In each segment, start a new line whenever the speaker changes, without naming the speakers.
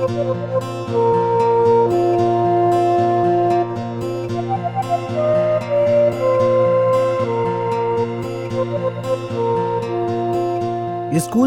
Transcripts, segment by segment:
School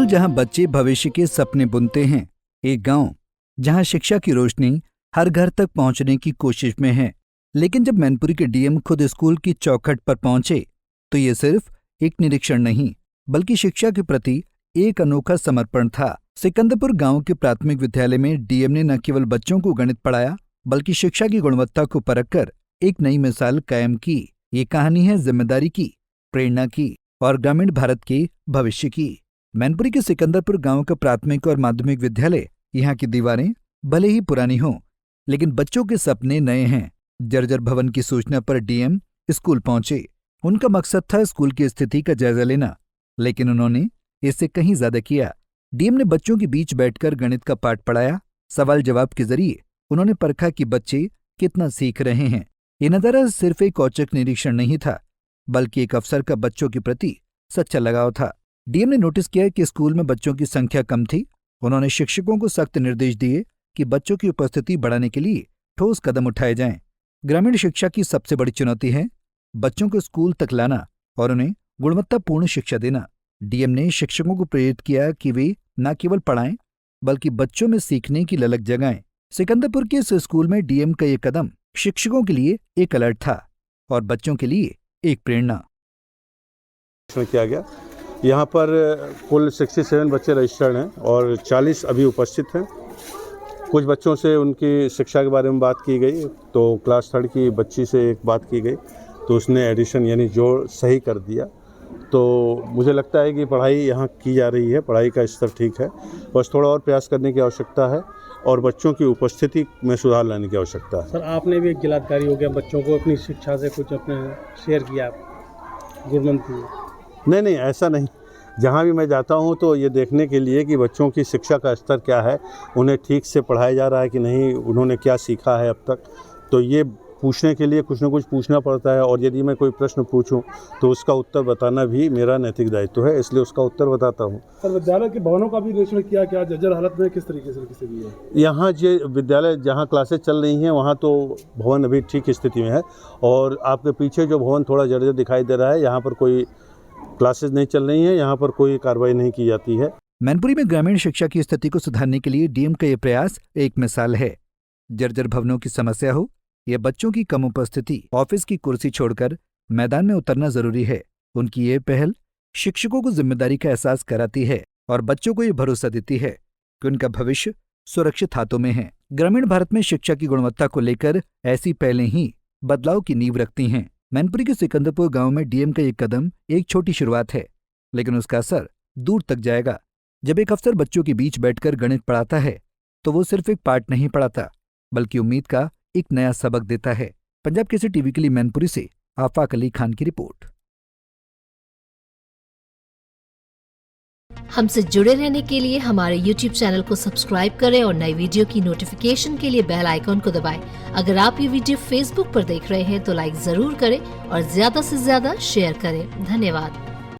जहां बच्चे भविष्य के सपने बुनते हैं, एक गांव जहां शिक्षा की रोशनी हर घर तक पहुंचने की कोशिश में है। लेकिन जब मैनपुरी के डीएम खुद स्कूल की चौखट पर पहुंचे तो ये सिर्फ एक निरीक्षण नहीं बल्कि शिक्षा के प्रति एक अनोखा समर्पण था। सिकंदरपुर गांव के प्राथमिक विद्यालय में डीएम ने न केवल बच्चों को गणित पढ़ाया बल्कि शिक्षा की गुणवत्ता को परखकर एक नई मिसाल कायम की। ये कहानी है जिम्मेदारी की, प्रेरणा की और ग्रामीण भारत के भविष्य की। मैनपुरी के सिकंदरपुर गांव का प्राथमिक और माध्यमिक विद्यालय, यहाँ की दीवारें भले ही पुरानी हों लेकिन बच्चों के सपने नए हैं। जर्जर भवन की सूचना पर डीएम स्कूल पहुंचे। उनका मकसद था स्कूल की स्थिति का जायजा लेना, लेकिन उन्होंने इससे कहीं ज्यादा किया। डीएम ने बच्चों के बीच बैठकर गणित का पाठ पढ़ाया। सवाल जवाब के जरिए उन्होंने परखा कि बच्चे कितना सीख रहे हैं। ये नजारा सिर्फ एक औचक निरीक्षण नहीं था बल्कि एक अफसर का बच्चों के प्रति सच्चा लगाव था। डीएम ने नोटिस किया कि स्कूल में बच्चों की संख्या कम थी। उन्होंने शिक्षकों को सख्त निर्देश दिए कि बच्चों की उपस्थिति बढ़ाने के लिए ठोस कदम उठाए जाएं। ग्रामीण शिक्षा की सबसे बड़ी चुनौती है बच्चों को स्कूल तक लाना और उन्हें गुणवत्तापूर्ण शिक्षा देना। डीएम ने शिक्षकों को प्रेरित किया कि वे न केवल पढ़ाएं बल्कि बच्चों में सीखने की ललक जगाएं। सिकंदरपुर के इस स्कूल में डीएम का ये कदम शिक्षकों के लिए एक अलर्ट था और बच्चों के लिए एक प्रेरणा।
किया गया। यहाँ पर कुल 67 बच्चे रजिस्टर्ड हैं और 40 अभी उपस्थित हैं। कुछ बच्चों से उनकी शिक्षा के बारे में बात की गई, तो क्लास 3 की बच्ची से एक बात की गई तो उसने एडिशन यानी जोड़ सही कर दिया। तो मुझे लगता है कि पढ़ाई यहाँ की जा रही है, पढ़ाई का स्तर ठीक है, बस थोड़ा और प्रयास करने की आवश्यकता है और बच्चों की उपस्थिति में सुधार लाने की आवश्यकता है।
सर, आपने भी एक जिलाधिकारी हो गया, बच्चों को अपनी शिक्षा से कुछ अपने शेयर किया गुरमंत्री?
नहीं, ऐसा नहीं। जहाँ भी मैं जाता हूँ तो ये देखने के लिए कि बच्चों की शिक्षा का स्तर क्या है, उन्हें ठीक से पढ़ाया जा रहा है कि नहीं, उन्होंने क्या सीखा है अब तक, तो ये पूछने के लिए कुछ न कुछ पूछना पड़ता है। और यदि मैं कोई प्रश्न पूछूं तो उसका उत्तर बताना भी मेरा नैतिक दायित्व है, इसलिए उसका उत्तर बताता हूं।
सर, विद्यालय के भवनों का भी निरीक्षण किया, क्या जर्जर हालत में किस तरीके से स्थिति है?
यहाँ जो विद्यालय जहाँ क्लासेस चल रही हैं वहाँ तो भवन अभी ठीक स्थिति में है और आपके पीछे जो भवन थोड़ा जर्जर दिखाई दे रहा है, यहाँ पर कोई क्लासेस नहीं चल रही हैं, यहाँ पर कोई कार्रवाई नहीं की जाती है।
मैनपुरी में ग्रामीण शिक्षा की स्थिति को सुधारने के लिए डीएम का ये प्रयास एक मिसाल है। जर्जर भवनों की समस्या हो या बच्चों की कम उपस्थिति, ऑफिस की कुर्सी छोड़कर मैदान में उतरना जरूरी है। उनकी ये पहल शिक्षकों को जिम्मेदारी का एहसास कराती है और बच्चों को ये भरोसा देती है कि उनका भविष्य सुरक्षित हाथों में है। ग्रामीण भारत में शिक्षा की गुणवत्ता को लेकर ऐसी पहलें ही बदलाव की नींव रखती हैं। मैनपुरी के सिकंदरपुर गांव में डीएम का ये कदम एक छोटी शुरुआत है, लेकिन उसका असर दूर तक जाएगा। जब एक अफसर बच्चों के बीच बैठकर गणित पढ़ाता है तो वो सिर्फ एक पाठ नहीं पढ़ाता बल्कि उम्मीद का एक नया सबक देता है। पंजाब केसरी टीवी के लिए मैनपुरी से आफाक अली खान की रिपोर्ट।
हमसे जुड़े रहने के लिए हमारे YouTube चैनल को सब्सक्राइब करें और नई वीडियो की नोटिफिकेशन के लिए बेल आइकॉन को दबाएं। अगर आप ये वीडियो Facebook पर देख रहे हैं तो लाइक जरूर करें और ज्यादा से ज्यादा शेयर करें। धन्यवाद।